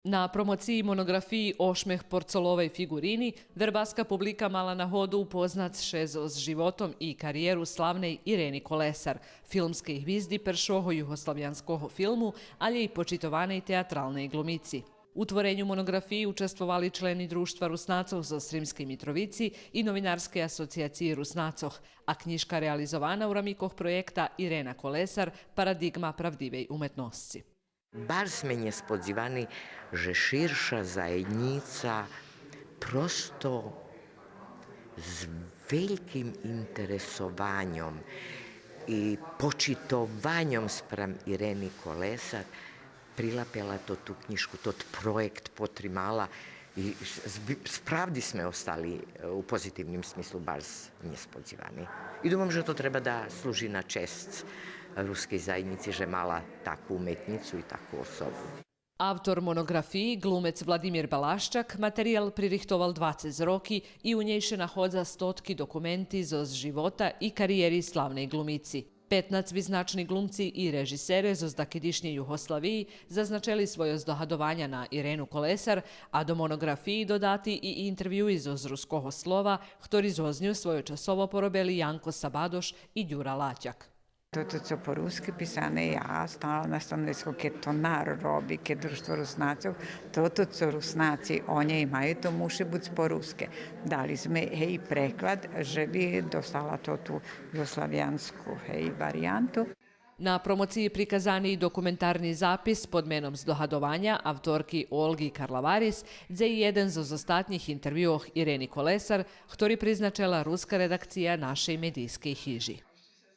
Na promociji monografiji Ošmeh porcolovej figurini, verbaska publika mala na hodu upoznat še z životom i karijeru slavnej Ireni Kolesar, filmske hvizdi peršoho juhoslavjanskoho filmu, ali i počitovanej teatralnej glumici. U tvorenju monografiji učestvovali členi društva Rusnacoh za Srimskej Mitrovici i novinarske asocijacije Rusnacoh, a knjižka realizovana u ramikoh projekta Irena Kolesar, paradigma pravdivej umetnosci. Bar sme niespodziewaný, że szersza zajednica prosto z wielkim interesowaniem i počitovanjem spram Ireni Kolesar prilapjala to tu knjižku, tot projekt Potrimala i spravdi sme ostali u pozitivnim smislu bar niespodziewani. I dumam, že to treba da služi na čest ruskej zajednici, že mala takvu umetnicu i takvu osobu. Avtor monografiji, glumec Vladimir Balaščak, materijal pririhtoval 20 roki i u njej še nahodza stotki dokumenti z života i karijeri slavnej glumici. 15 viznačni glumci i režisere z dakedišnje Juhoslaviji zaznačili svoje zdohadovanja na Irenu Kolesar, a do monografiji dodati i intervjui z ruskoho slova, ktori zoznju svoje časovo porobili Janko Sabadoš i Đura Laćak. To, co po-ruski pisane, ja stala na stanovisku, keď to narod robi, keď društvo Rusnacov, to, co Rusnaci o njej imaju, to muši biti po-ruske. Dali sme, preklad, že bi dostala to tu jugoslavijansku, varijantu. Na promociji prikazani dokumentarni zapis pod menom zdohadovanja avtorki Olgi Karlavaris, gdje je jedan z ostatnjih intervjuoh Ireni Kolesar, ktori priznačela ruska redakcija našej medijskej hiži.